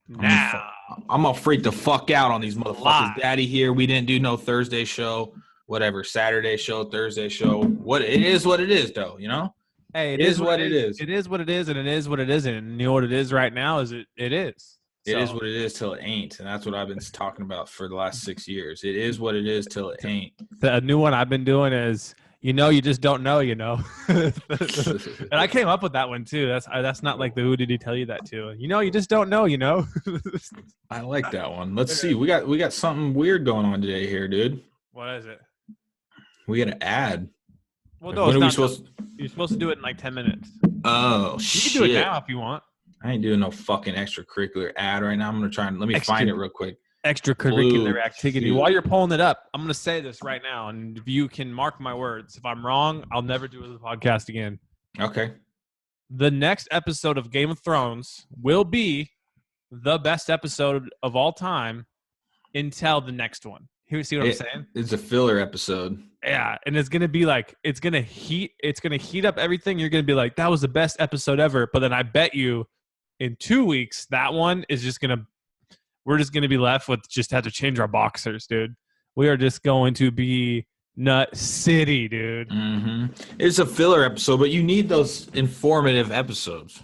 Now, I'm gonna freak the fuck out on these motherfuckers. Live. Daddy here. We didn't do no Thursday show, whatever. Saturday show, Thursday show. What it is, though. You know. hey, It is what it is. It is what it is, and it is what it isn't. And you know what it is right now is it is. It is what it is till it ain't, and that's what I've been talking about for the last 6 years. It is what it is till it ain't. The new one I've been doing is, you just don't know, and I came up with that one too. That's not like the who did he tell you that to? You just don't know, I like that one. Let's see. We got something weird going on today here, dude. What is it? We got an ad. Well, no, when are we you're supposed to do it in like 10 minutes. Oh, You shit. can do it now if you want. I ain't doing no fucking extracurricular ad right now. I'm gonna try and let me find it real quick. Extracurricular Blue activity. Chew. While you're pulling it up, I'm going to say this right now, and if you can mark my words, if I'm wrong, I'll never do the podcast again. Okay. The next episode of Game of Thrones will be the best episode of all time until the next one. See what I'm saying? It's a filler episode. Yeah, and it's gonna be like it's gonna heat up everything. You're gonna be like, that was the best episode ever. But then I bet you, in 2 weeks, that one is we're just gonna be left with just have to change our boxers, dude. We are just going to be nut city, dude. Mm-hmm. It's a filler episode, but you need those informative episodes.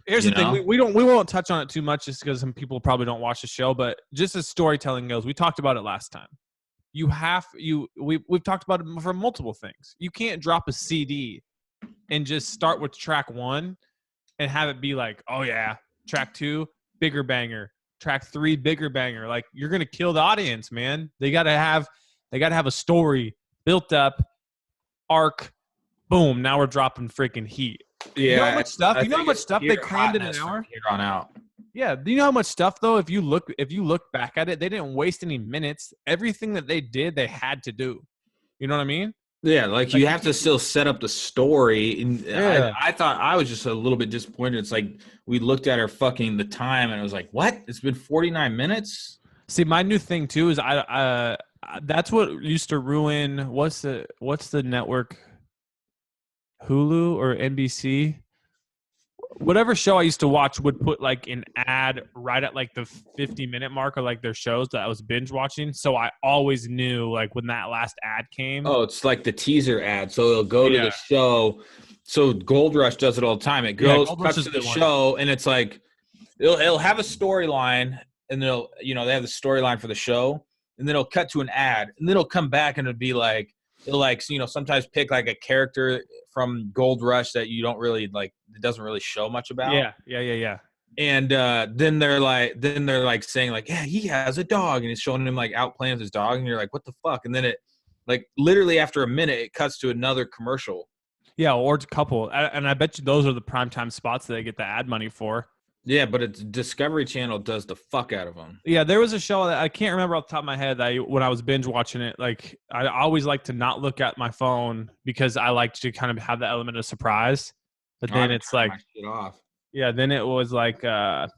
Here's the thing: we won't touch on it too much, just because some people probably don't watch the show. But just as storytelling goes, we talked about it last time. We've talked about it for multiple things. You can't drop a CD and just start with track 1 and have it be like, oh yeah, track 2, bigger banger, track 3, bigger banger. Like, you're gonna kill the audience, man. They gotta have a story built up, arc, boom. Now we're dropping freaking heat. Yeah, you know how much stuff? You know how much stuff they crammed in an hour? Here on out. Yeah, do you know how much stuff though? If you look back at it, they didn't waste any minutes. Everything that they did, they had to do. You know what I mean? Yeah, like you have to still set up the story. And Yeah. I thought I was just a little bit disappointed. It's like we looked at the time and it was like, what? It's been 49 minutes? See, my new thing too is that's what used to ruin what's the network? Hulu or NBC? Whatever show I used to watch would put like an ad right at like the 50-minute mark of like their shows that I was binge watching. So I always knew like when that last ad came. Oh, it's like the teaser ad. So it'll go to the show. So Gold Rush does it all the time. It goes cuts to the show and it's like it'll have a storyline and they have the storyline for the show and then it'll cut to an ad and then it'll come back and it'll sometimes pick like a character from Gold Rush that you don't really like. It doesn't really show much about. Yeah. And then they're like saying like, yeah, he has a dog, and it's showing him like out playing with his dog, and you're like, what the fuck? And then it like literally after a minute, it cuts to another commercial. Yeah, or a couple, and I bet you those are the primetime spots that they get the ad money for. Yeah, but it's Discovery Channel does the fuck out of them. Yeah, there was a show that I can't remember off the top of my head that when I was binge watching it, like I always like to not look at my phone because I like to kind of have the element of surprise. But then it's like, shit off. Yeah, then it was like, then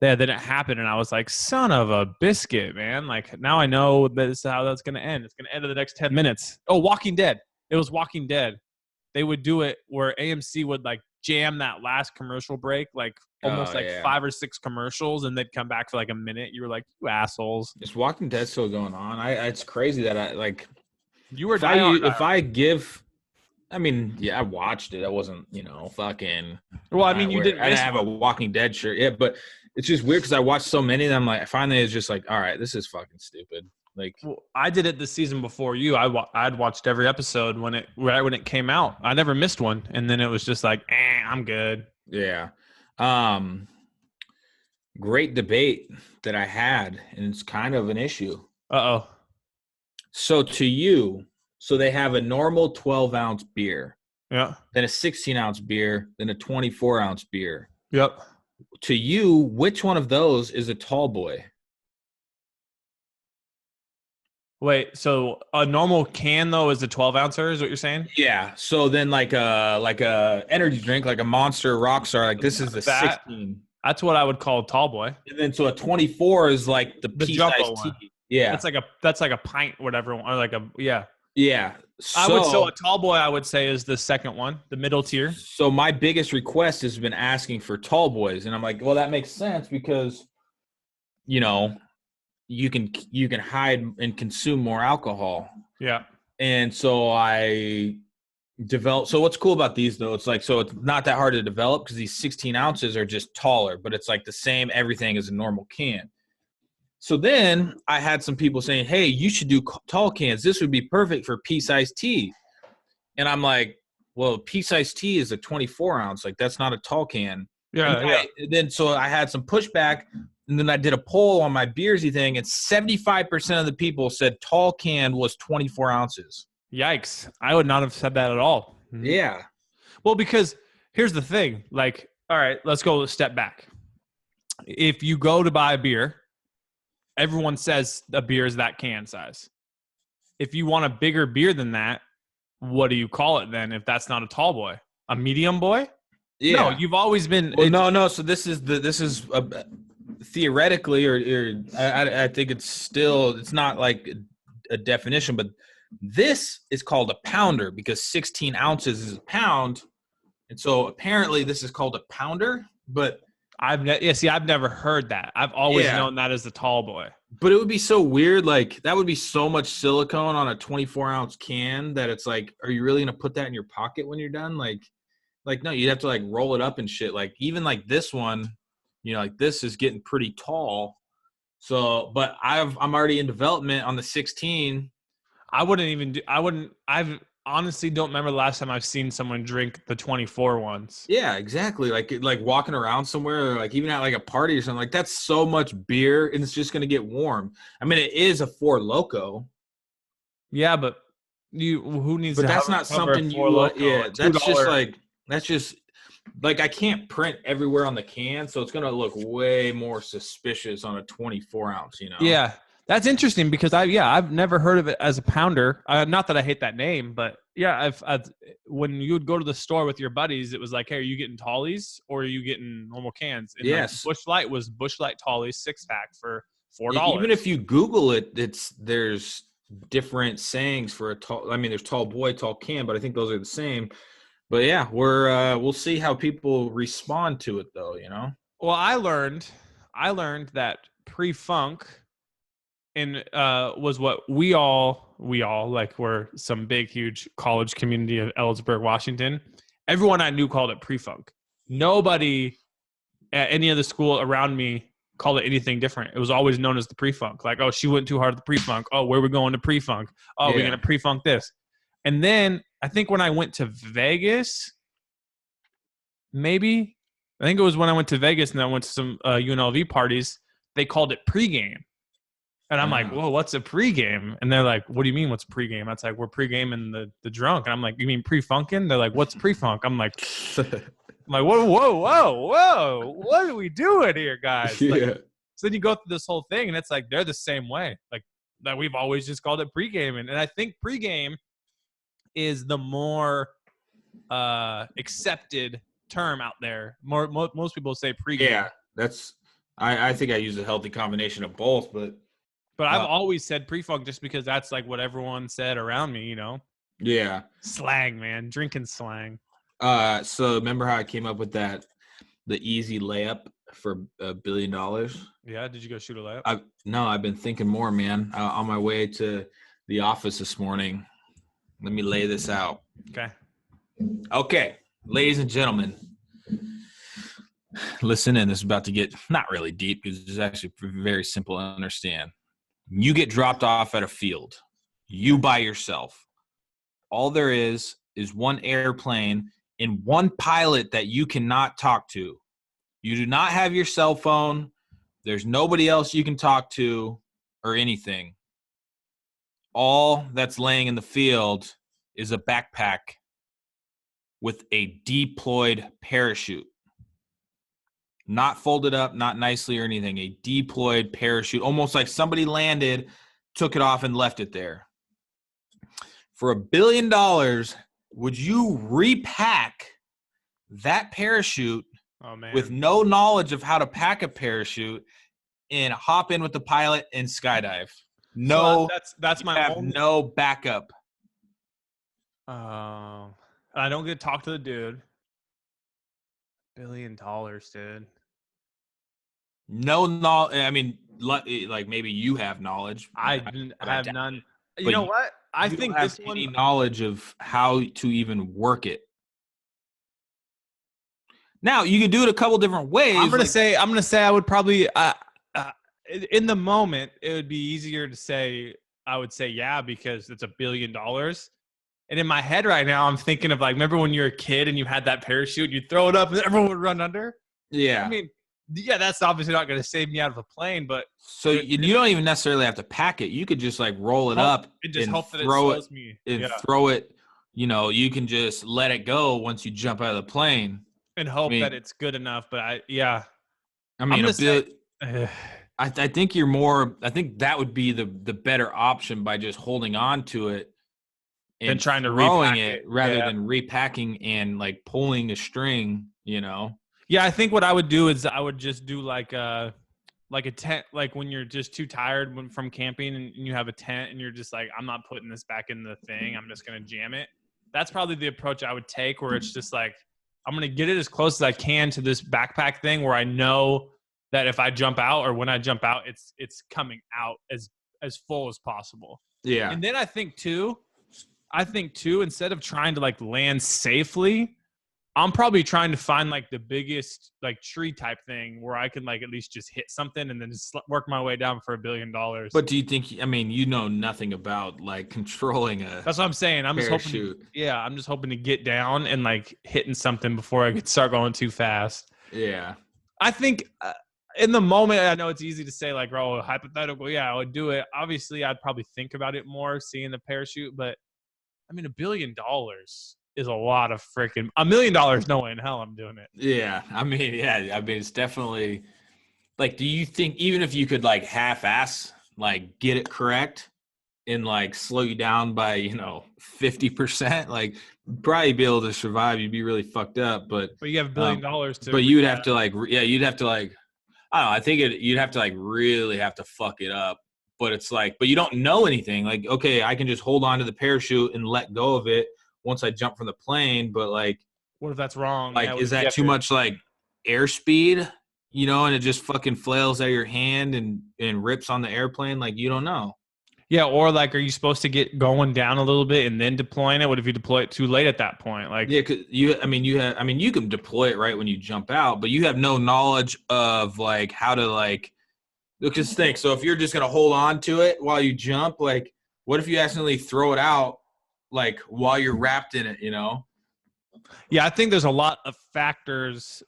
it happened, and I was like, son of a biscuit, man. Like, now I know this is how that's going to end. It's going to end in the next 10 minutes. Oh, Walking Dead. It was Walking Dead. They would do it where AMC would like jam that last commercial break, like almost 5 or 6 commercials, and they'd come back for like a minute. You were like, you assholes. Is Walking Dead still going on? It's crazy that I like. You were I watched it. I wasn't, fucking. Well, I mean, you didn't. I didn't have a Walking Dead shirt yet, but it's just weird because I watched so many. And I'm like, finally, it's just like, all right, this is fucking stupid. Like, well, I did it this season before you. I'd watched every episode when it came out. I never missed one, and then it was just like, I'm good. Yeah. Great debate that I had, and it's kind of an issue. Uh-oh. So to you, they have a normal 12-ounce beer. Yeah. Then a 16-ounce beer, then a 24-ounce beer. Yep. To you, which one of those is a tall boy? Wait, so a normal can though is a 12-ouncer, is what you're saying? Yeah. So then like a energy drink, like a Monster Rockstar, like this is the 16. That's what I would call a tall boy. And then so a 24 is like the jumbo pea-sized one. tea. Yeah. That's like a pint, whatever, or like a Yeah. So a tall boy, I would say, is the second one, the middle tier. So my biggest request has been asking for tall boys, and I'm like, well, that makes sense because, you know, you can hide and consume more alcohol. Yeah. And so I developed. So what's cool about these though? It's like, so it's not that hard to develop because these 16 ounces are just taller, but it's like the same everything as a normal can. So then I had some people saying, hey, you should do tall cans. This would be perfect for Peace Iced Tea. And I'm like, well, Peace Iced Tea is a 24 ounce. Like, that's not a tall can. Yeah. Then so I had some pushback, and then I did a poll on my Beersy thing, and 75% of the people said tall can was 24 ounces. Yikes. I would not have said that at all. Mm-hmm. Yeah. Well, because here's the thing. Like, all right, let's go a step back. If you go to buy a beer, everyone says a beer is that can size. If you want a bigger beer than that, what do you call it then if that's not a tall boy? A medium boy? Yeah. No, you've always been. Well, no. So this is theoretically, or I think it's not like a definition, but this is called a pounder because 16 ounces is a pound, and so apparently this is called a pounder. But I've never heard that. I've always known that as the tall boy. But it would be so weird. Like, that would be so much silicone on a 24-ounce can that it's like, are you really going to put that in your pocket when you're done? Like, no, you'd have to, like, roll it up and shit. Like, even, like, this one, you know, like, this is getting pretty tall. So, but I'm already in development on the 16. I honestly don't remember the last time I've seen someone drink the 24 ones. Yeah, exactly. Like walking around somewhere, or like even at like a party or something, like that's so much beer and it's just going to get warm. I mean, it is a Four Loko. Yeah, but who needs but to that's not something you Loko, yeah, that's just like I can't print everywhere on the can, so it's going to look way more suspicious on a 24 ounce, you know. Yeah. That's interesting because I've never heard of it as a pounder. Not that I hate that name, but yeah, I've when you would go to the store with your buddies, it was like, hey, are you getting tallies or are you getting normal cans? And yes, like Busch Light was Busch Light tallies 6-pack for $4. Even if you Google it, there's different sayings for a tall. I mean, there's tall boy, tall can, but I think those are the same. But yeah, we'll see how people respond to it, though. You know. Well, I learned that pre-funk. And was what we all like, we're some big, huge college community of Ellsberg, Washington. Everyone I knew called it pre-funk. Nobody at any of the school around me called it anything different. It was always known as the pre-funk. Like, oh, she went too hard at the pre-funk. Oh, where are we going to pre-funk? Oh, we're going to pre-funk this. And then I think when I went to Vegas, I think it was when I went to Vegas and I went to some UNLV parties, they called it pregame. And I'm like, whoa, what's a pregame? And they're like, what do you mean what's pregame? That's like, we're pregaming the drunk. And I'm like, you mean pre-funking? They're like, what's pre-funk? I'm like, whoa. What are we doing here, guys? Like, so then you go through this whole thing and it's like, they're the same way. Like, that we've always just called it pregaming. And I think pregame is the more accepted term out there. Most people say pregame. Yeah, I think I use a healthy combination of both, but I've always said pre-funk just because that's like what everyone said around me, you know? Yeah. Slang, man. Drinking slang. So remember how I came up with the easy layup for $1 billion? Yeah. Did you go shoot a layup? No, I've been thinking more, man. On my way to the office this morning. Let me lay this out. Okay. Ladies and gentlemen, listen in. This is about to get not really deep because it's actually very simple to understand. You get dropped off at a field. You by yourself. All there is one airplane and one pilot that you cannot talk to. You do not have your cell phone. There's nobody else you can talk to or anything. All that's laying in the field is a backpack with a deployed parachute. Not folded up, not nicely or anything. A deployed parachute, almost like somebody landed, took it off, and left it there. For $1 billion, would you repack that parachute with no knowledge of how to pack a parachute and hop in with the pilot and skydive? No, so that's my no backup. I don't get to talk to the dude. $1 billion, dude. No knowledge. I mean, like maybe you have knowledge. I have none. You know what? I think this one any knowledge of how to even work it. Now you could do it a couple different ways. I'm gonna say I would probably in the moment it would be easier to say I would say yeah because it's $1 billion. And in my head right now, I'm thinking of like, remember when you were a kid and you had that parachute, you'd throw it up and everyone would run under? Yeah. I mean, yeah, that's obviously not going to save me out of a plane, but. So you don't even necessarily have to pack it. You could just like roll it up and just hope that throw it slows me. And throw it, you can just let it go once you jump out of the plane. And hope that it's good enough. But I think I think that would be the better option by just holding on to it. And trying to throwing it rather than repacking and like pulling a string, Yeah, I think what I would do is I would just do like a tent, like when you're just too tired from camping and you have a tent and you're just like, I'm not putting this back in the thing. I'm just going to jam it. That's probably the approach I would take where it's just like, I'm going to get it as close as I can to this backpack thing where I know that if I jump out or when I jump out, it's coming out as full as possible. Yeah. And then I think too, instead of trying to like land safely, I'm probably trying to find like the biggest like tree type thing where I can like at least just hit something and then just work my way down for $1 billion. But do you think, you know nothing about like controlling that's what I'm saying. I'm parachute. I'm just hoping to get down and like hitting something before I could start going too fast. Yeah. I think in the moment, I know it's easy to say like, oh, hypothetical. Yeah, I would do it. Obviously, I'd probably think about it more seeing the parachute, but I mean, $1 billion is a lot of freaking $1 million. No way in hell I'm doing it. Yeah. It's definitely like, do you think even if you could like half-ass, like get it correct and like slow you down by, 50%, like probably be able to survive. You'd be really fucked up, but you have $1 billion but you'd have to like, you'd have to like, I don't know. I think you'd have to like really have to fuck it up. But it's like, but you don't know anything. Like, okay, I can just hold on to the parachute and let go of it once I jump from the plane. But like, what if that's wrong? Like, is that too much like airspeed? And it just fucking flails out of your hand and rips on the airplane. Like, you don't know. Yeah, or like, are you supposed to get going down a little bit and then deploying it? What if you deploy it too late at that point? Like, yeah, because you can deploy it right when you jump out, but you have no knowledge of like how to like. Because think, so if you're just gonna hold on to it while you jump, like, what if you accidentally throw it out, like while you're wrapped in it? Yeah, I think there's a lot of factors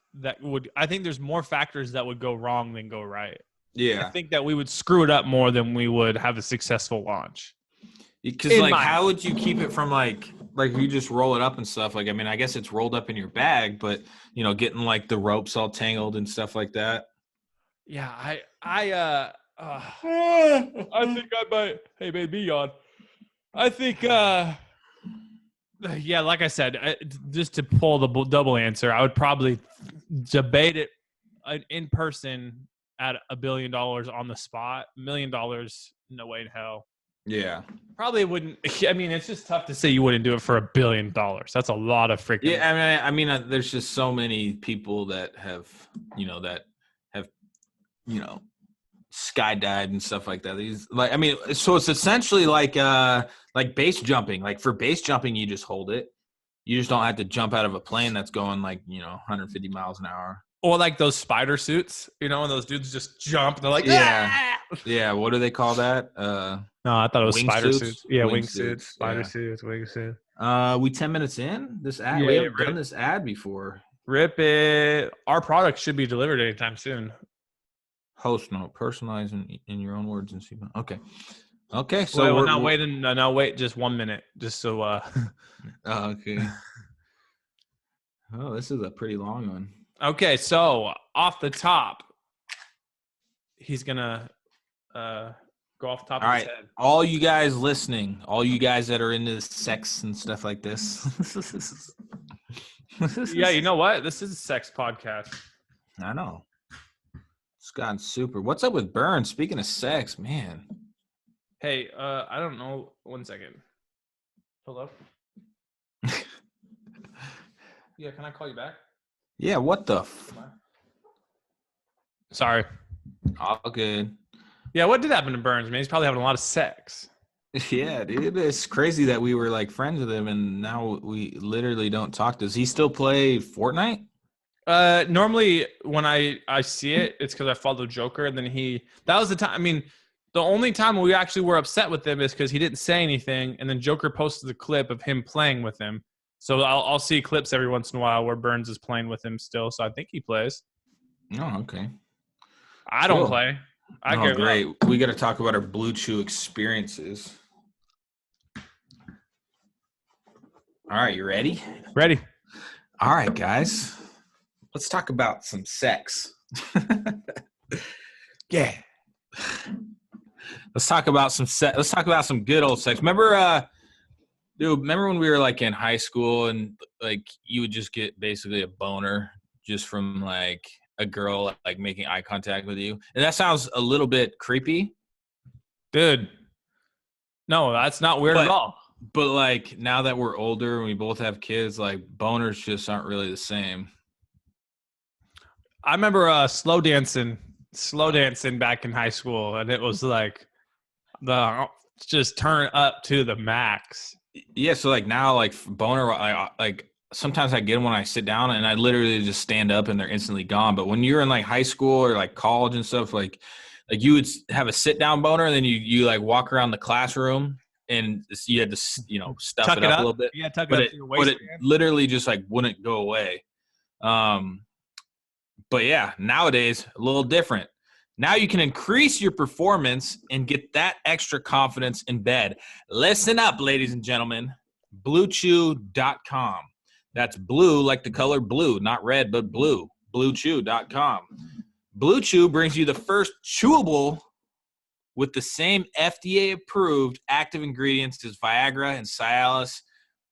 I think there's more factors that would go wrong than go right. Yeah. I think that we would screw it up more than we would have a successful launch. Because like, how would you keep it from like if you just roll it up and stuff? Like, I guess it's rolled up in your bag, but getting like the ropes all tangled and stuff like that. Yeah, I think I might. Hey, baby, yawn. I think, yeah, like I said, just to pull the double answer, I would probably debate it in person at $1 billion on the spot. $1 million, no way in hell. Yeah, probably wouldn't. I mean, it's just tough to say you wouldn't do it for $1 billion. That's a lot of freaking. Yeah, there's just so many people that have, skydived and stuff like that. These so it's essentially like base jumping. Like for base jumping, you just hold it. You just don't have to jump out of a plane that's going like 150 miles an hour. Or like those spider suits, and those dudes just jump. And they're like, yeah. What do they call that? No, I thought it was spider suits. Yeah, wing suits, spider suits, wing suits. We 10 minutes in this ad. Yeah, we haven't done this ad before. Rip it. Our product should be delivered anytime soon. Host note: personalize in your own words and see. Okay. So wait just 1 minute, just so. Okay. Oh, this is a pretty long one. Okay, so off the top, he's gonna go off the top of his head. All you guys listening, all you guys that are into sex and stuff like this. Yeah, you know what? This is a sex podcast. I know. It's gotten super. What's up with Burn? Speaking of sex, man. Hey, I don't know. 1 second. Hello? Yeah, can I call you back? Yeah, what the Sorry. All good. Yeah, what did happen to Burns, man? He's probably having a lot of sex. Yeah, dude. It's crazy that we were like friends with him and now we literally don't talk. Does he still play Fortnite? Normally when I see it, it's because I follow Joker, and then that was the time. I mean, the only time we actually were upset with him is because he didn't say anything, and then Joker posted the clip of him playing with him. So I'll see clips every once in a while where Burns is playing with him still. So I think he plays. Oh, okay. I don't play. I Oh, great. We got to talk about our Blue Chew experiences. All right, you ready? Ready. All right, guys. Let's talk about some sex. Yeah. Let's talk about some sex. Let's talk about some good old sex. Remember when we were like in high school and like you would just get basically a boner just from like a girl like making eye contact with you? And that sounds a little bit creepy. Dude. No, that's not weird at all. But like now that we're older and we both have kids, like boners just aren't really the same. I remember slow dancing back in high school, and it was like just turn up to the max. Yeah, so like now, like boner, like sometimes I get them when I sit down, and I literally just stand up, and they're instantly gone. But when you're in like high school or like college and stuff, like you would have a sit down boner, and then you like walk around the classroom, and you had to stuff tuck it up a little bit. Yeah, tuck it up to your waist. But it literally just like wouldn't go away. But yeah, nowadays a little different. Now you can increase your performance and get that extra confidence in bed. Listen up, ladies and gentlemen. BlueChew.com. That's blue like the color blue, not red, but blue. BlueChew.com. Blue Chew brings you the first chewable with the same FDA-approved active ingredients as Viagra and Cialis.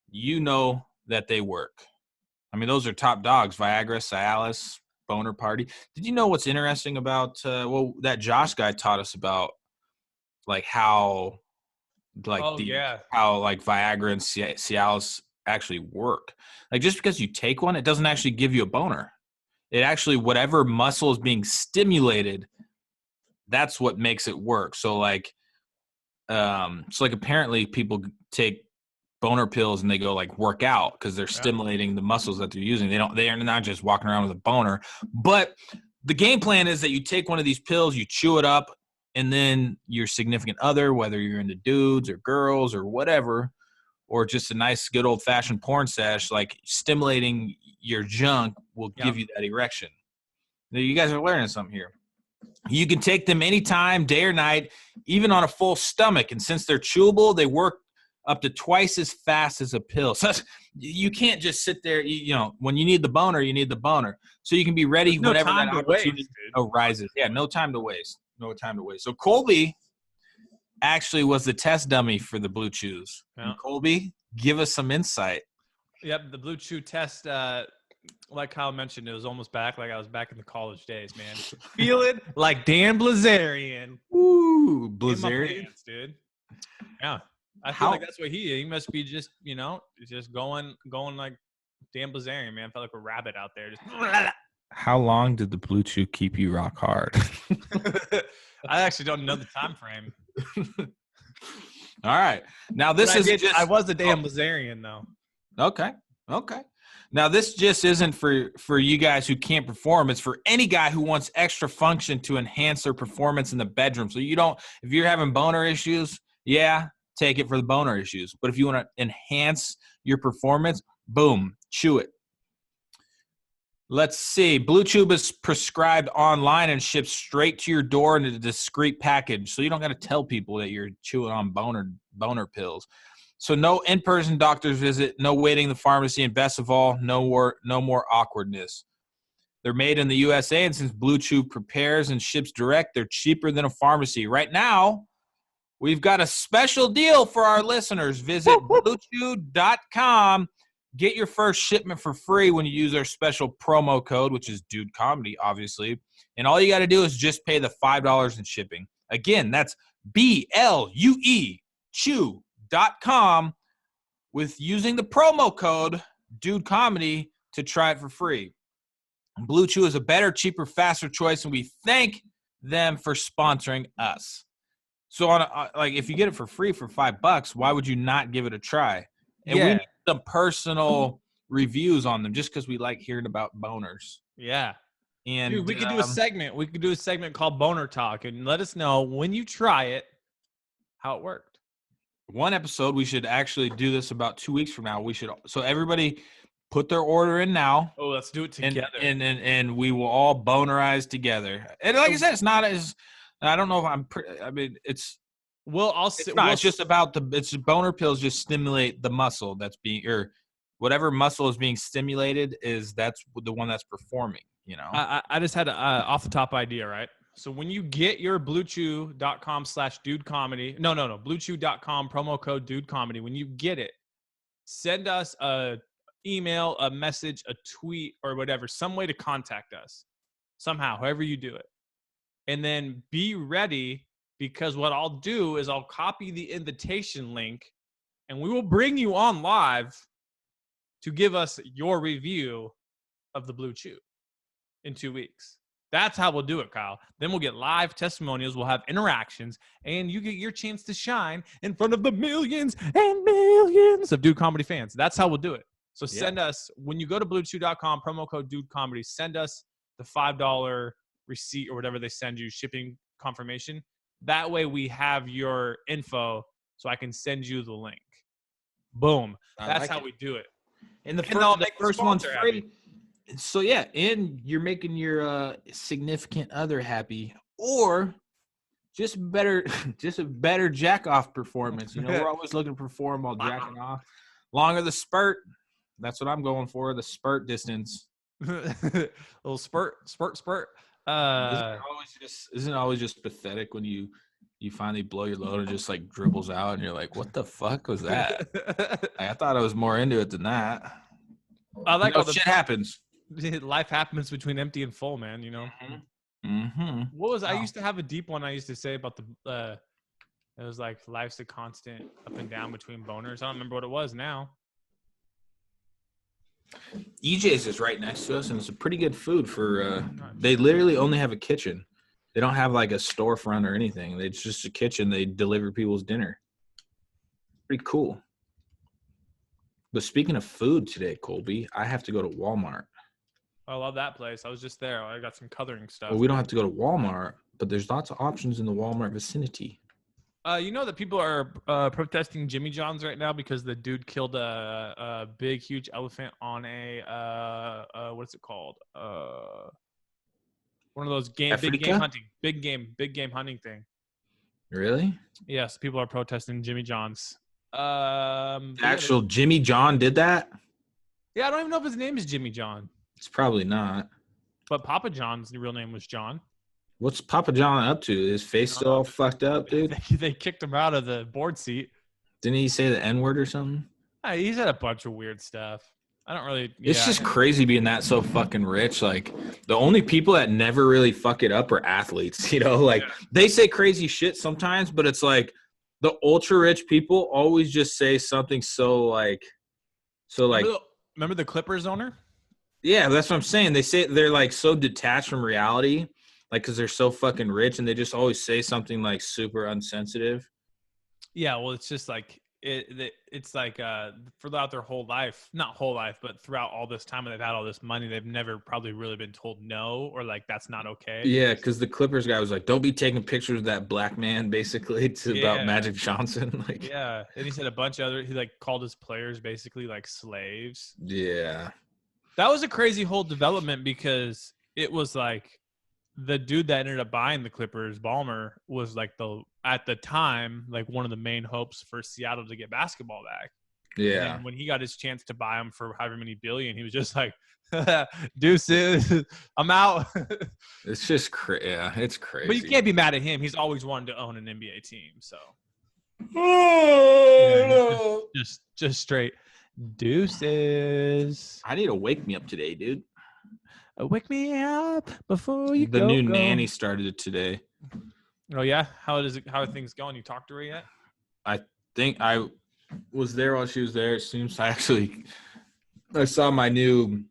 You know that they work. I mean, those are top dogs, Viagra, Cialis, Boner Party. Did you know what's interesting about that Josh guy taught us about like how how like Viagra and Cialis actually work? Like just because you take one, it doesn't actually give you a boner. It actually, whatever muscle is being stimulated, that's what makes it work. So like apparently people take boner pills and they go like work out because they're stimulating the muscles that they're using. They are not just walking around with a boner. But the game plan is that you take one of these pills, you chew it up, and then your significant other, whether you're into dudes or girls or whatever, or just a nice good old fashioned porn sesh, like stimulating your junk will give you that erection. Now, you guys are learning something here. You can take them anytime, day or night, even on a full stomach. And since they're chewable, they work up to twice as fast as a pill. So you can't just sit there, when you need the boner, you need the boner. So you can be ready whenever that opportunity arises. Yeah, no time to waste. No time to waste. So Colby actually was the test dummy for the Blue Chews. Yeah. And Colby, give us some insight. Yep, the Blue Chew test, like Kyle mentioned, it was almost back like I was back in the college days, man. Feeling like Dan Blazarian. Ooh, Blazarian. Pants, dude. Yeah. I feel like that's what he must be just, just going like Dan Blazarian, man. Felt like a rabbit out there. Just How long did the Blue Chew keep you rock hard? I actually don't know the time frame. All right. Now I was a Dan Blazarian though. Okay. Now this just isn't for you guys who can't perform. It's for any guy who wants extra function to enhance their performance in the bedroom. So if you're having boner issues, take it for the boner issues. But if you want to enhance your performance, boom, chew it. Let's see. Blue Chew is prescribed online and shipped straight to your door in a discreet package. So you don't got to tell people that you're chewing on boner pills. So no in-person doctor's visit, no waiting in the pharmacy, and best of all, no more awkwardness. They're made in the USA, and since Blue Chew prepares and ships direct, they're cheaper than a pharmacy. Right now, we've got a special deal for our listeners. Visit BlueChew.com. Get your first shipment for free when you use our special promo code, which is Dude Comedy, obviously. And all you got to do is just pay the $5 in shipping. Again, that's BLUE Chew.com with using the promo code Dude Comedy to try it for free. Blue Chew is a better, cheaper, faster choice, and we thank them for sponsoring us. So like if you get it for free for $5, why would you not give it a try? And we need some personal reviews on them just because we like hearing about boners. Yeah. And dude, we could do a segment. We could do a segment called Boner Talk and let us know when you try it how it worked. One episode, we should actually do this about 2 weeks from now. So everybody put their order in now. Oh, let's do it together. And we will all bonerize together. And like I said, it's not as I don't know if it's it's just about it's boner pills just stimulate the muscle that's being or whatever muscle is being stimulated that's the one that's performing, you know. I just had an off the top idea, right? So when you get your bluechew.com/dudecomedy, no, bluechew.com promo code dudecomedy, when you get it, send us a email, a message, a tweet, or whatever, some way to contact us somehow, however you do it. And then be ready, because what I'll do is I'll copy the invitation link and we will bring you on live to give us your review of the Blue Chew in 2 weeks. That's how we'll do it, Kyle. Then we'll get live testimonials. We'll have interactions, and you get your chance to shine in front of the millions and millions of Dude Comedy fans. That's how we'll do it. So send us, when you go to bluechew.com, promo code Dude Comedy, send us the $5 receipt or whatever they send you, shipping confirmation. That way we have your info so I can send you the link. Boom. That's how we do it. And the first one's free. So yeah, and you're making your significant other happy, or just a better jack off performance. You know, we're always looking to perform while jacking off. Longer the spurt. That's what I'm going for. The spurt distance. Little spurt. Isn't it always just pathetic when you finally blow your load and just like dribbles out and you're like, what the fuck was that? I thought I was more into it than that. I like all the shit happens. Life happens between empty and full, man. You know. What was I used to have a deep one I used to say about the it was like life's a constant up and down between boners. I don't remember what it was now. EJ's is right next to us, and it's a pretty good food for they literally only have a kitchen. They don't have like a storefront or anything. It's just a kitchen. They deliver people's dinner. Pretty cool. But speaking of food today, Colby, I have to go to Walmart. I love that place. I was just there. I got some coloring stuff. Well, we don't have to go to Walmart, but there's lots of options in the Walmart vicinity. You know that people are protesting Jimmy John's right now because the dude killed a big, huge elephant on a what's it called? One of those big game hunting thing. Really? Yes, people are protesting Jimmy John's. Actual Jimmy John did that? Yeah, I don't even know if his name is Jimmy John. It's probably not. But Papa John's real name was John. What's Papa John up to? His face still all fucked up, dude? They kicked him out of the board seat. Didn't he say the N-word or something? He's had a bunch of weird stuff. I don't really... It's just crazy being that so fucking rich. Like, the only people that never really fuck it up are athletes, you know? Like, they say crazy shit sometimes, but it's like the ultra-rich people always just say something Remember the Clippers owner? Yeah, that's what I'm saying. They say they're like so detached from reality, like because they're so fucking rich, and they just always say something like super unsensitive. Yeah, well, it's just like it's like throughout their whole life, not whole life, but throughout all this time when they've had all this money, they've never probably really been told no or like that's not okay. Yeah, because the Clippers guy was like, "Don't be taking pictures of that black man," basically about Magic Johnson. Like, yeah, and he said a bunch of he like called his players basically like slaves. Yeah. That was a crazy whole development because it was like the dude that ended up buying the Clippers, Ballmer, was like at the time, like one of the main hopes for Seattle to get basketball back. Yeah. And when he got his chance to buy him for however many billion, he was just like, deuces, I'm out. It's just it's crazy. But you can't be mad at him. He's always wanted to own an NBA team. So just straight. Deuces. I need to wake me up today, dude. Wake me up before you go. The new nanny started today. Oh yeah? How are things going? You talked to her yet? I think I was there while she was there. It seems I saw my new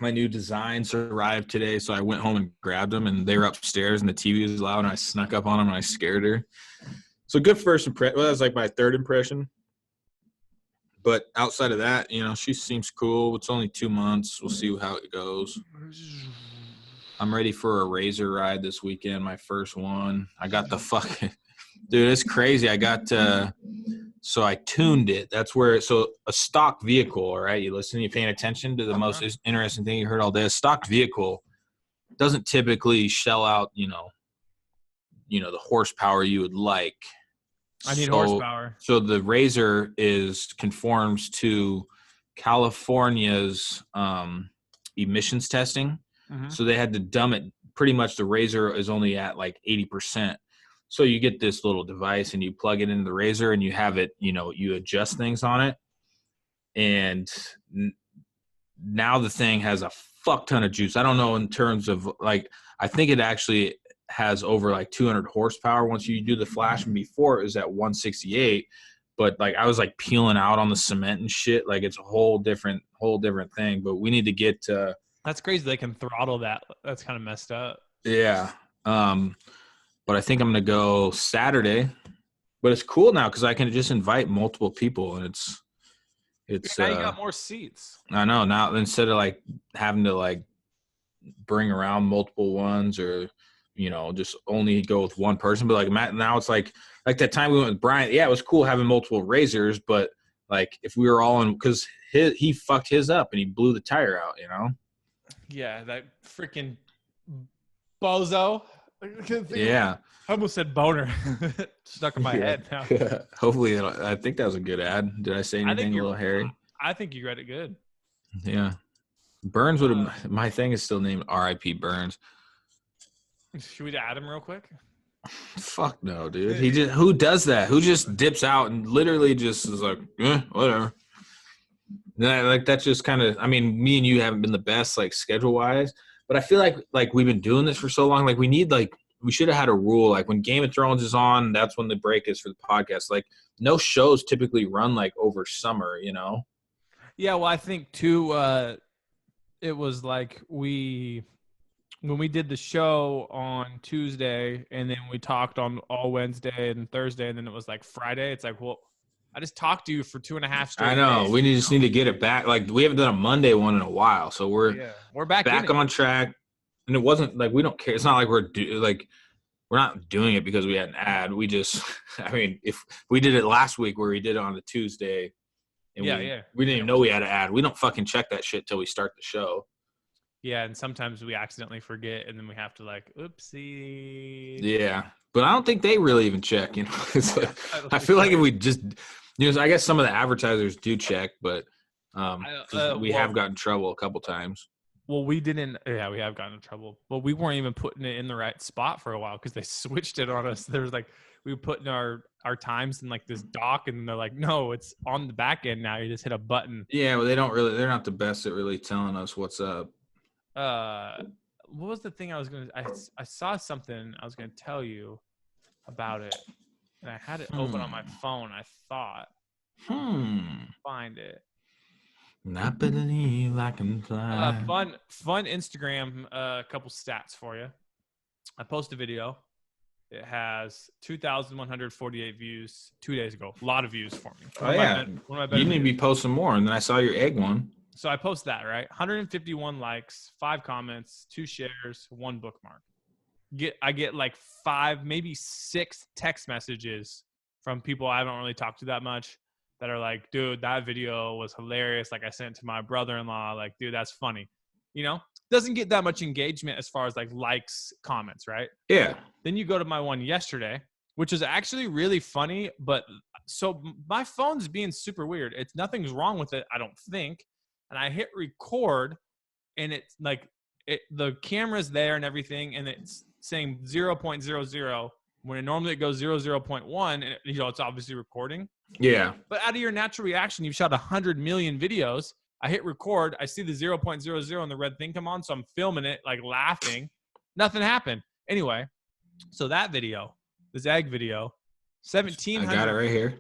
My new designs arrived today, so I went home and grabbed them, and they were upstairs, and the TV was loud, and I snuck up on them, and I scared her. So good first impression. Well, that was like my third impression. But outside of that, you know, she seems cool. It's only 2 months. We'll see how it goes. I'm ready for a razor ride this weekend, my first one. I got the fucking – dude, it's crazy. I got so I tuned it. That's where – so a stock vehicle, right? You listen, you're paying attention to the most interesting thing you heard all day. A stock vehicle doesn't typically shell out, you know, the horsepower you would like. I need horsepower. So the razor conforms to California's emissions testing. Mm-hmm. So they had to dumb it. Pretty much the razor is only at like 80%. So you get this little device and you plug it into the razor and you have it, you know, you adjust things on it. And now the thing has a fuck ton of juice. I don't know in terms of like, I think it actually has over like 200 horsepower once you do the flash, and before it was at 168. But like I was like peeling out on the cement and shit. Like it's a whole different thing. But we need to get to – that's crazy. They can throttle that. That's kind of messed up. Yeah. But I think I'm going to go Saturday. But it's cool now because I can just invite multiple people, and it's now you got more seats. I know. Now instead of like having to like bring around multiple ones or, you know, just only go with one person. But like now it's like that time we went with Brian. Yeah, it was cool having multiple razors, but like if we were all in, because he fucked his up and he blew the tire out, you know? Yeah, that freaking bozo. Yeah. I almost said boner. Stuck in my head now. Hopefully, I think that was a good ad. Did I say anything a little hairy? I think you read it good. Yeah. Burns would have – my thing is still named R.I.P. Burns. Should we add him real quick? Fuck no, dude. Who does that? Who just dips out and literally just is like, whatever. Like that's just kind of – I mean, me and you haven't been the best like schedule-wise, but I feel like we've been doing this for so long. Like we need like – we should have had a rule. Like when Game of Thrones is on, that's when the break is for the podcast. Like no shows typically run like over summer, you know? Yeah, well, I think too it was like when we did the show on Tuesday and then we talked on all Wednesday and Thursday and then it was like Friday. It's like, well, I just talked to you for 2.5 straight I know. days, we just need to get it back. Like we haven't done a Monday one in a while. So we're back on track. And it wasn't like we don't care. It's not like we're not doing it because we had an ad. We just, I mean, if we did it last week where we did it on a Tuesday, and we didn't even know we had an ad. We don't fucking check that shit till we start the show. Yeah, and sometimes we accidentally forget, and then we have to like, oopsie. Yeah, but I don't think they really even check. You know, it's like, I feel like if we just, you know, I guess some of the advertisers do check, but we have gotten in trouble a couple times. Well, we didn't. Yeah, we have gotten in trouble, but we weren't even putting it in the right spot for a while because they switched it on us. There's like we were putting our times in like this dock, and they're like, no, it's on the back end now. You just hit a button. Yeah, well, they're not the best at really telling us what's up. What was the thing I saw something I was gonna tell you about it, and I had it open on my phone. I thought, find it. Not believe I can fly. Fun Instagram. A couple stats for you. I posted a video. It has 2,148 views 2 days ago. A lot of views for me. You need to be posting more. And then I saw your egg one. So I post that, right? 151 likes, 5 comments, 2 shares, 1 bookmark. I get like 5, maybe 6 text messages from people I haven't really talked to that much that are like, dude, that video was hilarious. Like I sent it to my brother-in-law. Like, dude, that's funny. You know, doesn't get that much engagement as far as like likes, comments, right? Yeah. Then you go to my one yesterday, which is actually really funny. But so my phone's being super weird. Nothing's wrong with it, I don't think. And I hit record and it's like the camera's there and everything. And it's saying 0.00 when normally it goes 0.1 and you know, it's obviously recording. Yeah. But out of your natural reaction, you've shot 100 million videos. I hit record. I see the 0.00 and the red thing come on. So I'm filming it, like laughing. Nothing happened. Anyway, so that video, this egg video, 1,700. I got it right here.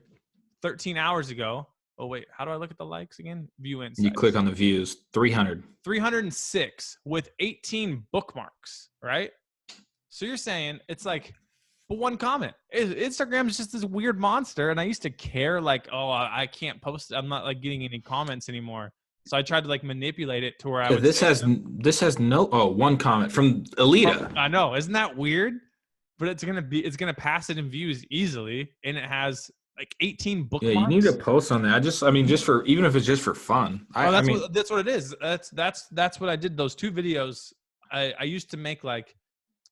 13 hours ago, Oh wait, how do I look at the likes again? View insights. You click on the views. 306 with 18 bookmarks, right? So you're saying it's like one comment. Instagram is just this weird monster, and I used to care like, oh, I can't post. I'm not like getting any comments anymore. So I tried to like manipulate it to where I would. This has no one comment from Alita. I know, isn't that weird? But it's gonna pass it in views easily, and it has like 18 bookmarks. Yeah, you need to post on that. Just for even if it's just for fun. That's what it is. That's what I did. Those 2 videos. I used to make like,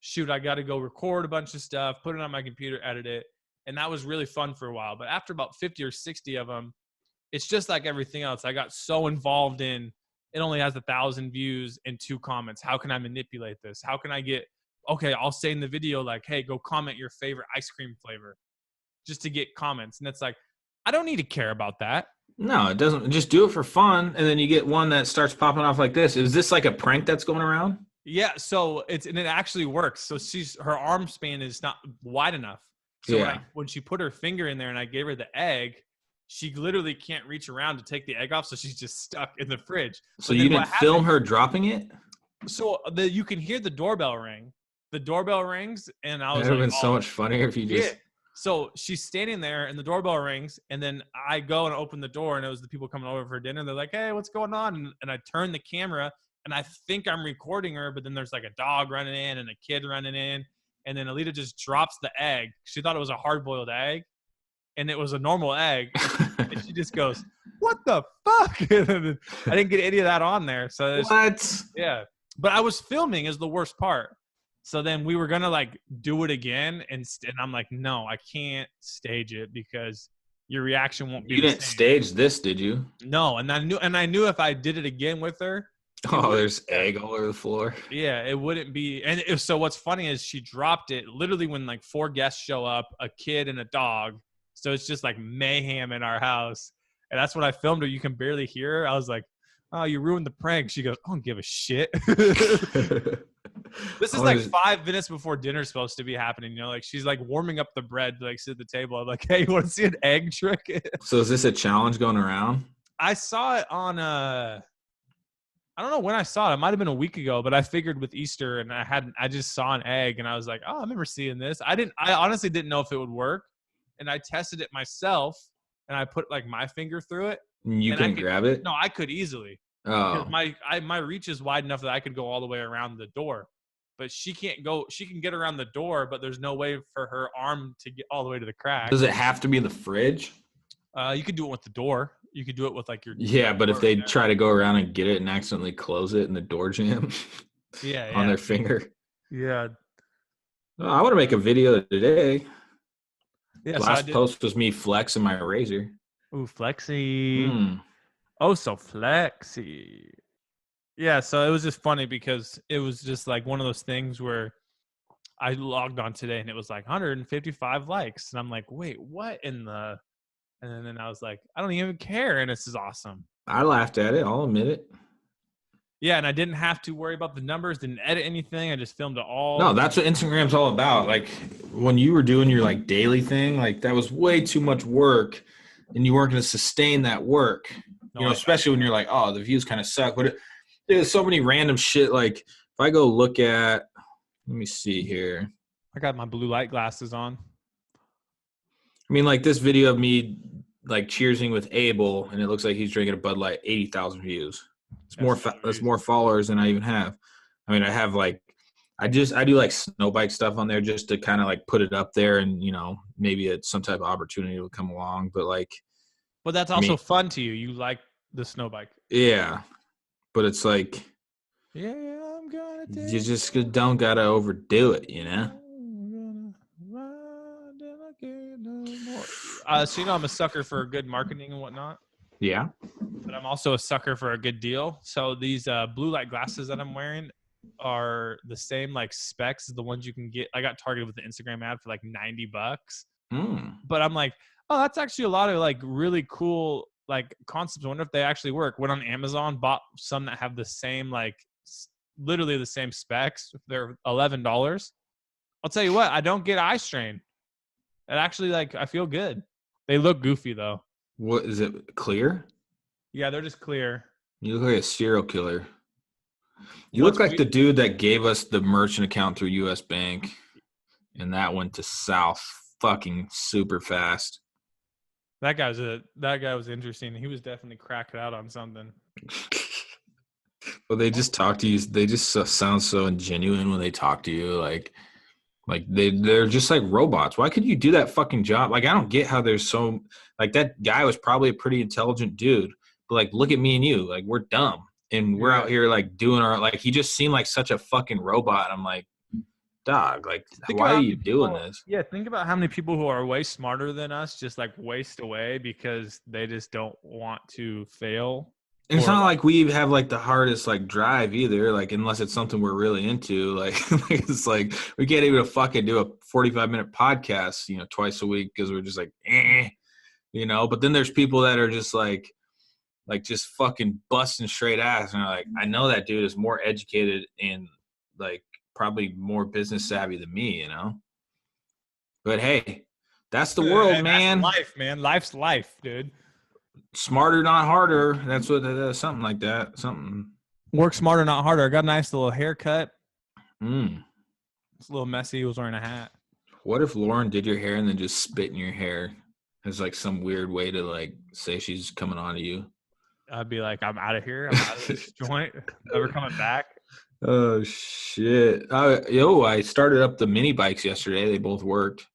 shoot, I got to go record a bunch of stuff, put it on my computer, edit it, and that was really fun for a while. But after about 50 or 60 of them, it's just like everything else. I got so involved in it. Only has 1,000 views and 2 comments. How can I manipulate this? How can I get? Okay, I'll say in the video like, hey, go comment your favorite ice cream flavor, just to get comments. And it's like, I don't need to care about that. No, it doesn't. Just do it for fun, and then you get one that starts popping off like this. Is this like a prank that's going around? Yeah, so it actually works. So her arm span is not wide enough. So when she put her finger in there and I gave her the egg, she literally can't reach around to take the egg off, so she's just stuck in the fridge. So you didn't film her dropping it? So you can hear the doorbell ring. The doorbell rings, and I was like, it would have been so much funnier if you just... Yeah. So she's standing there, and the doorbell rings, and then I go and open the door, and it was the people coming over for dinner. They're like, hey, what's going on? And I turn the camera, and I think I'm recording her, but then there's like a dog running in and a kid running in, and then Alita just drops the egg. She thought it was a hard-boiled egg, and it was a normal egg. And she just goes, what the fuck? And I didn't get any of that on there. So what? Yeah. But I was filming is the worst part. So then we were going to like do it again. And I'm like, no, I can't stage it because your reaction won't be. You didn't stage this, did you? No. And I knew if I did it again with her. Oh, there's egg all over the floor. Yeah, it wouldn't be. And so what's funny is she dropped it literally when like 4 guests show up, a kid and a dog. So it's just like mayhem in our house. And that's what I filmed her. You can barely hear her. I was like, oh, you ruined the prank. She goes, I don't give a shit. This is like 5 minutes before dinner's supposed to be happening. You know, like she's like warming up the bread to like sit at the table. I'm like, hey, you want to see an egg trick? So is this a challenge going around? I saw it on I don't know when I saw it. It might have been a week ago, but I figured with Easter and I just saw an egg and I was like, oh, I remember seeing this. I honestly didn't know if it would work. And I tested it myself and I put like my finger through it. You can grab it? No, I could easily. Oh. My reach is wide enough that I could go all the way around the door. But she can't go. She can get around the door, but there's no way for her arm to get all the way to the crack. Does it have to be in the fridge? You could do it with the door. You could do it with like your. Yeah, but if they try to go around and get it and accidentally close it in the door jam, on their finger. Yeah. Oh, I want to make a video today. Yeah. Last post was me flexing my razor. Ooh, flexy. Oh, so flexy. Yeah, so it was just funny because it was just like one of those things where I logged on today and it was like 155 likes. And I'm like, wait, what in the... And then I was like, I don't even care. And this is awesome. I laughed at it. I'll admit it. Yeah, and I didn't have to worry about the numbers, didn't edit anything. I just filmed it all. No, that's what Instagram's all about. Like when you were doing your like daily thing, like that was way too much work and you weren't going to sustain that work. You know, especially when you're like, oh, the views kind of suck. But there's so many random shit. Like if I go look at, let me see here. I got my blue light glasses on. I mean, like this video of me like cheersing with Abel, and it looks like he's drinking a Bud Light, 80,000 views. That's more followers than I even have. I mean, I have like, I do like snow bike stuff on there just to kind of like put it up there, and you know, maybe it's some type of opportunity will come along. But like, but that's also fun to you. You like the snow bike. Yeah, but it's like, yeah, I'm gonna. You just don't gotta overdo it, you know. So you know, I'm a sucker for good marketing and whatnot. Yeah. But I'm also a sucker for a good deal. So these blue light glasses that I'm wearing are the same like specs as the ones you can get. I got targeted with the Instagram ad for like $90. But I'm like, oh, that's actually a lot of like really cool like concepts. I wonder if they actually work. Went on Amazon, bought some that have the same like literally the same specs. They're $11. I'll tell you what, I don't get eye strain. It actually like I feel good. They look goofy though. What is it? Clear? Yeah, they're just clear. You look like a serial killer. You look like the dude that gave us the merchant account through U.S. Bank, and that went to south fucking super fast. That guy was interesting. He was definitely cracking out on something. Well, they just talk to you. They just sound so genuine when they talk to you. Like they're just like robots. Why could you do that fucking job? Like, I don't get how there's so, like, that guy was probably a pretty intelligent dude, but like, look at me and you, like, we're dumb and we're out here like doing our, like, he just seemed like such a fucking robot. I'm like, dog, like, why are you doing this? Yeah, think about how many people who are way smarter than us just like waste away because they just don't want to fail. And it's not like we have like the hardest like drive either, like, unless it's something we're really into. Like it's like we can't even fucking do a 45-minute podcast, you know, twice a week because we're just like, you know. But then there's people that are just like just fucking busting straight ass, and like, I know that dude is more educated and like probably more business savvy than me, you know. But hey, that's the world, man. That's life, man. Life's life, dude. Smarter, not harder. That's what something like that. Something. Work smarter, not harder. I got a nice little haircut. It's a little messy. He was wearing a hat. What if Lauren did your hair and then just spit in your hair as like some weird way to like say she's coming on to you? I'd be like, I'm out of here. I'm out of this joint. Never coming back. Oh shit! I started up the mini bikes yesterday. They both worked.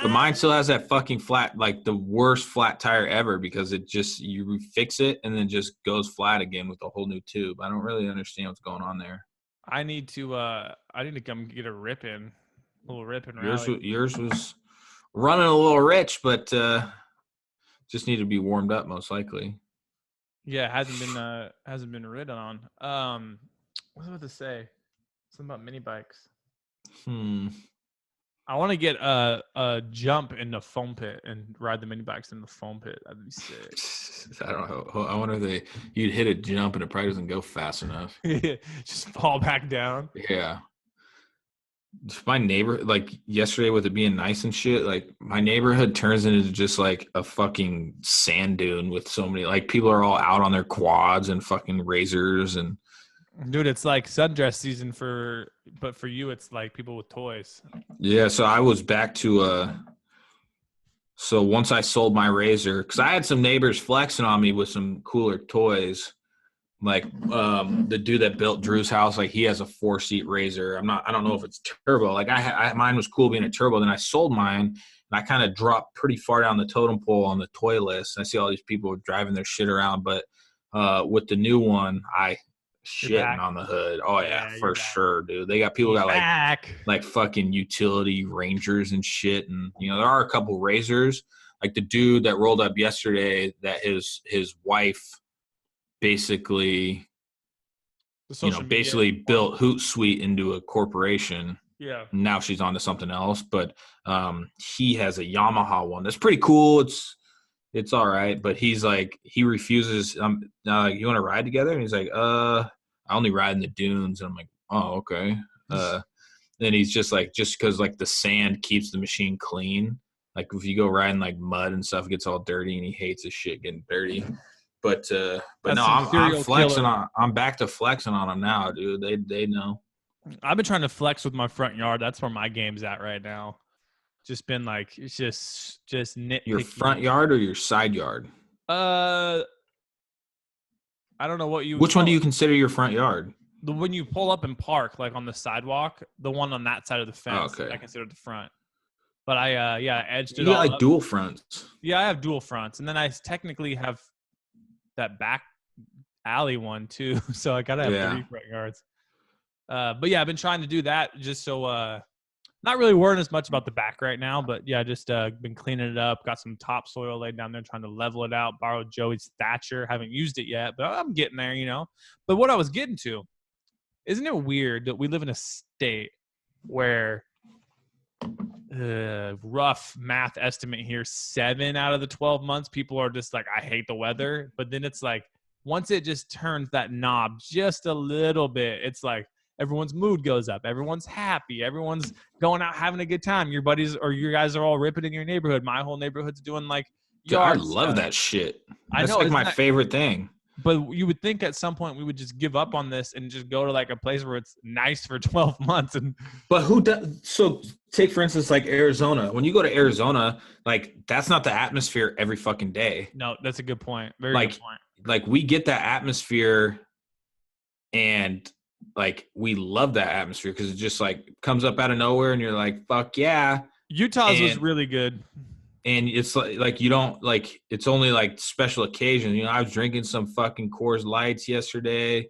But mine still has that fucking flat, like the worst flat tire ever, because it just, you fix it and then just goes flat again with a whole new tube. I don't really understand what's going on there. I need to come get a little rip and yours was running a little rich, but just need to be warmed up most likely. Yeah, it hasn't been ridden on. What was I about to say? Something about mini bikes. I want to get a jump in the foam pit and ride the mini bikes in the foam pit. That'd be sick. I don't know. I wonder if you'd hit a jump and it probably doesn't go fast enough. Just fall back down. Yeah. My neighbor, like yesterday with it being nice and shit, like my neighborhood turns into just like a fucking sand dune with so many, like, people are all out on their quads and fucking razors and. Dude, it's like sundress season but for you, it's like people with toys. Yeah, so I was back to so once I sold my razor, because I had some neighbors flexing on me with some cooler toys. Like the dude that built Drew's house, like, he has a 4-seat razor. I don't know if it's turbo. Like mine was cool being a turbo. Then I sold mine, and I kind of dropped pretty far down the totem pole on the toy list. I see all these people driving their shit around, but with the new one, shitting on the hood. Oh yeah, for sure, dude. They got people that like fucking utility Rangers and shit, and you know, there are a couple razors. Like the dude that rolled up yesterday, that his wife basically built Hootsuite into a corporation. Yeah. Now she's on to something else, but he has a Yamaha one that's pretty cool. It's all right, but he's like, he refuses. Like, you want to ride together? And he's like, I only ride in the dunes. And I'm like, oh, okay. Then he's just because like the sand keeps the machine clean. Like if you go riding like mud and stuff, it gets all dirty, and he hates his shit getting dirty. But no, I'm flexing on. I'm back to flexing on them now, dude. They know. I've been trying to flex with my front yard. That's where my game's at right now. Just been like, it's just nitpicking. Your front yard or your side yard? I don't know what you. Which one do you consider your front yard? When you pull up and park, like on the sidewalk, the one on that side of the fence, I consider the front. But I edged it. You got like dual fronts. Yeah, I have dual fronts, and then I technically have that back alley one too. So I gotta have 3 front yards. But yeah, I've been trying to do that just so. Not really worrying as much about the back right now, but yeah, just been cleaning it up. Got some topsoil laid down there, trying to level it out. Borrowed Joey's Thatcher. Haven't used it yet, but I'm getting there, you know. But what I was getting to, isn't it weird that we live in a state where, rough math estimate here, 7 out of the 12 months, people are just like, I hate the weather. But then it's like, once it just turns that knob just a little bit, it's like, everyone's mood goes up. Everyone's happy. Everyone's going out having a good time. Your buddies or you guys are all ripping in your neighborhood. My whole neighborhood's doing like, I love that shit. That's like my favorite thing. But you would think at some point we would just give up on this and just go to like a place where it's nice for 12 months. But who does? So take for instance like Arizona. When you go to Arizona, like that's not the atmosphere every fucking day. No, that's a good point. Very good point. Like we get that atmosphere, and like we love that atmosphere because it just like comes up out of nowhere, and you're like, fuck yeah. Utah's was really good. And it's like you don't like it's only like special occasions. You know, I was drinking some fucking Coors Lights yesterday.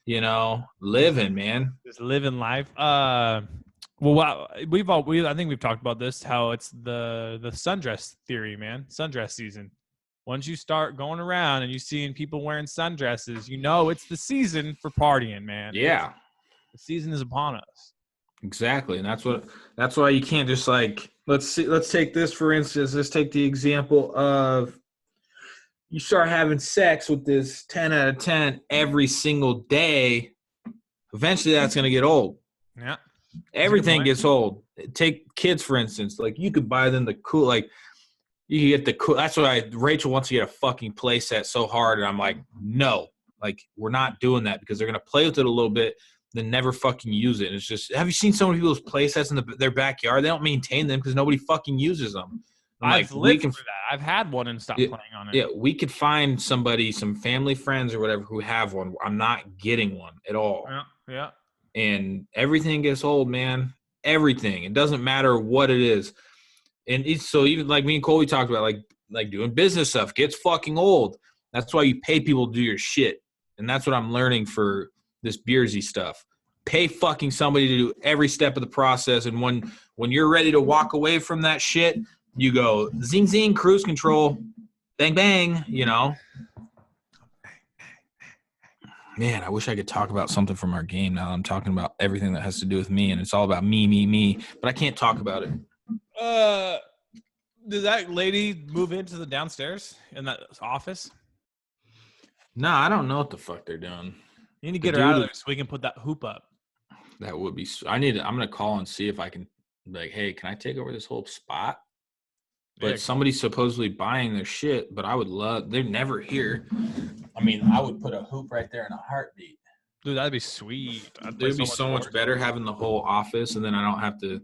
You know, living, man, just living life. Well, I think we've talked about this. How it's the sundress theory, man. Sundress season. Once you start going around and you seeing people wearing sundresses, you know it's the season for partying, man. Yeah, the season is upon us. Exactly, and that's why you can't just like let's take this for instance. Let's take the example of you start having sex with this 10 out of 10 every single day. Eventually, that's going to get old. Yeah, everything gets old. Take kids for instance. Like you could buy them the cool, like you can get the cool. That's why Rachel wants to get a fucking play set so hard, and I'm like, no, like we're not doing that because they're going to play with it a little bit. Then never fucking use it. And it's just, have you seen so many people's play sets in their backyard? They don't maintain them because nobody fucking uses them. I've lived through that. I've had one and stopped playing on it. Yeah, we could find somebody, some family friends or whatever who have one. I'm not getting one at all. Yeah. And everything gets old, man. Everything. It doesn't matter what it is. And so even like me and Colby talked about, like doing business stuff gets fucking old. That's why you pay people to do your shit. And that's what I'm learning for this Beersy stuff. Pay fucking somebody to do every step of the process, and when you're ready to walk away from that shit, you go zing zing, cruise control, bang bang, you know. Man, I wish I could talk about something from our game now. I'm talking about everything that has to do with me, and it's all about me, but I can't talk about it. Did that lady move into the downstairs in that office? No, I don't know what the fuck they're doing. You need to get her out of there so we can put that hoop up. That would be. I'm gonna call and see if I can. Like, hey, can I take over this whole spot? But somebody's supposedly buying their shit. But I would love. They're never here. I mean, I would put a hoop right there in a heartbeat. Dude, that'd be sweet. It'd be so much better having the whole office, and then I don't have to.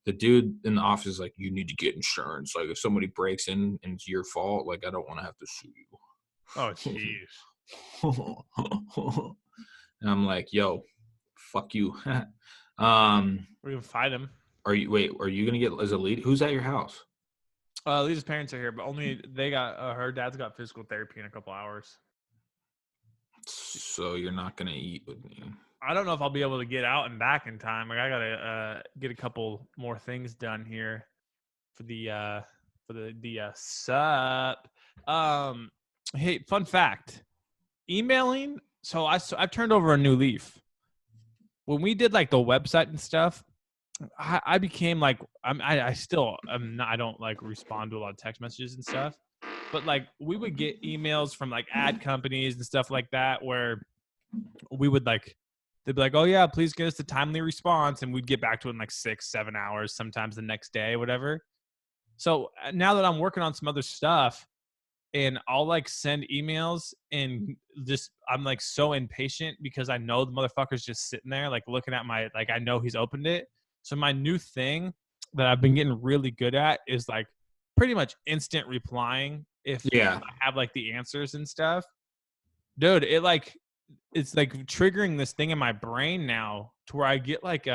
The dude in the office is like, you need to get insurance. Like, if somebody breaks in and it's your fault, like, I don't want to have to sue you. Oh, jeez. And I'm like, yo, fuck you. We're gonna fight him. Are you gonna get as a lead? Who's at your house? Lisa's parents are here, but only they got her dad's got physical therapy in a couple hours. So you're not gonna eat with me. I don't know if I'll be able to get out and back in time. Like I gotta get a couple more things done here for the sup. Hey, fun fact. Emailing. So I've turned over a new leaf. When we did like the website and stuff, I became like I still am not, I don't like respond to a lot of text messages and stuff, but like we would get emails from like ad companies and stuff like that where we would like they'd be like, oh yeah, please get us a timely response, and we'd get back to it in like 6-7 hours, sometimes the next day, whatever. So now that I'm working on some other stuff, and I'll like send emails and just I'm like so impatient because I know the motherfucker's just sitting there like looking at my like I know he's opened it. So my new thing that I've been getting really good at is like pretty much instant replying if I have like the answers and stuff. Dude, it's like triggering this thing in my brain now to where I get like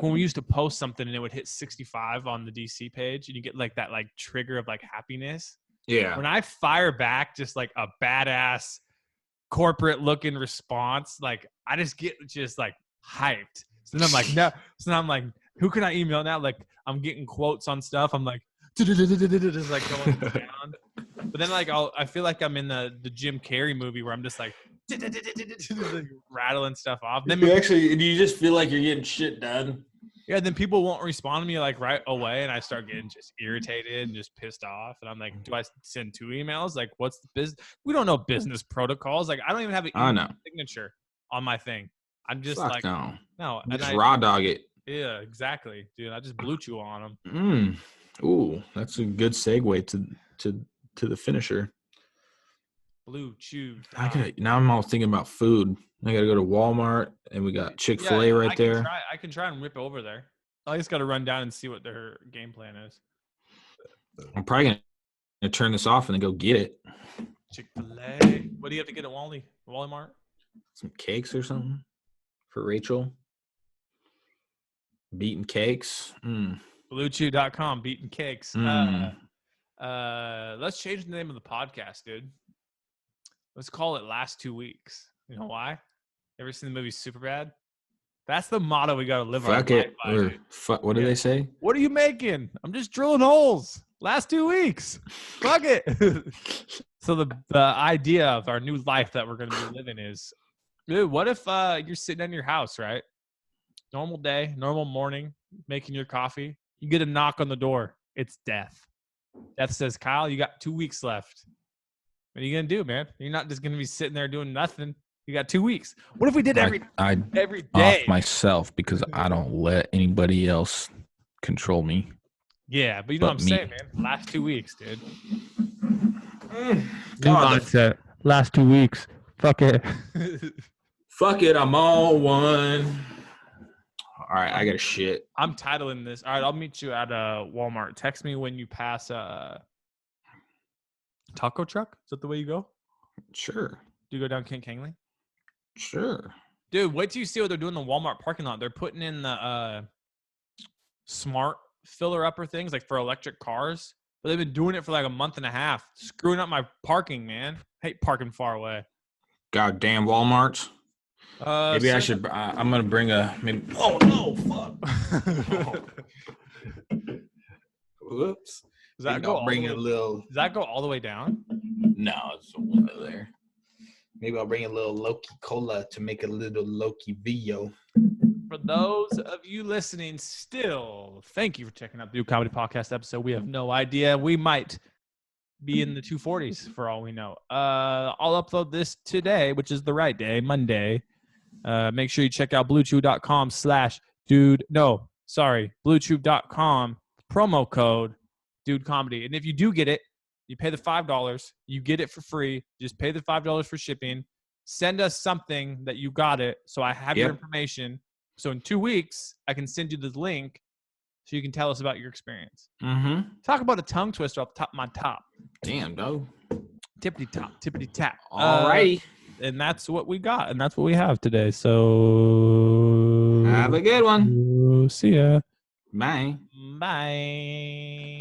when we used to post something and it would hit 65 on the DC page and you get like that like trigger of like happiness. Yeah. When I fire back just like a badass corporate looking response, like I just get just like hyped. So then I'm like, no. So now I'm like, who can I email now? Like I'm getting quotes on stuff. I'm like, just like going down. But then like I feel like I'm in the Jim Carrey movie where I'm just like rattling stuff off. Then do you just feel like you're getting shit done? Yeah, then people won't respond to me like right away, and I start getting just irritated and just pissed off. And I'm like, do I send 2 emails? Like, what's the business? We don't know business protocols. Like, I don't even have an signature on my thing. I'm just Fuck like, no. No. Just raw dog it. Yeah, exactly, dude. I just blue chew on them. Ooh, that's a good segue to the finisher. BlueChew. Now I'm all thinking about food. I got to go to Walmart, and we got Chick-fil-A right there. I can try and rip over there. I just got to run down and see what their game plan is. I'm probably going to turn this off and then go get it. Chick-fil-A. What do you have to get at Walmart? Some cakes or something for Rachel. Beaten cakes. BlueChew.com, beaten cakes. Let's change the name of the podcast, dude. Let's call it Last 2 Weeks. You know why? Ever seen the movie Superbad? That's the motto we got to live our life by. What do they say? What are you making? I'm just drilling holes. Last 2 weeks. Fuck it. So the idea of our new life that we're going to be living is, dude, what if you're sitting in your house, right? Normal day, normal morning, making your coffee. You get a knock on the door. It's Death. Death says, Kyle, you got 2 weeks left. What are you going to do, man? You're not just going to be sitting there doing nothing. You got 2 weeks. What if we did every day? Off myself because I don't let anybody else control me. Yeah, but you know what I'm saying, man. Last 2 weeks, dude. Mindset. Last 2 weeks. Fuck it. Fuck it. I'm on one. All right, I got a shit. I'm titling this. All right, I'll meet you at Walmart. Text me when you pass taco truck. Is that the way you go? Sure. Do you go down King Kangley? Sure. Dude, wait till you see what they're doing in the Walmart parking lot. They're putting in the smart filler upper things like for electric cars. But they've been doing it for like a month and a half. Screwing up my parking, man. I hate parking far away. Goddamn Walmarts. Maybe I should. I'm gonna bring a. Maybe, oh no! Fuck. Whoops. Does that go? Does that go all the way down? No, it's a window there. Maybe I'll bring a little Loki Cola to make a little Loki video. For those of you listening still, thank you for checking out the Dude Comedy Podcast episode. We have no idea. We might be in the 240s for all we know. I'll upload this today, which is the right day, Monday. Make sure you check out bluechew.com promo code Dude Comedy. And if you do get it, you pay the $5. You get it for free. Just pay the $5 for shipping. Send us something that you got it so I have your information. So in 2 weeks, I can send you the link so you can tell us about your experience. Mm-hmm. Talk about a tongue twister off the top of my top. Damn, dog. Tippity top, tippity tap. All righty. And that's what we got, and that's what we have today. So have a good one. See ya. Bye. Bye.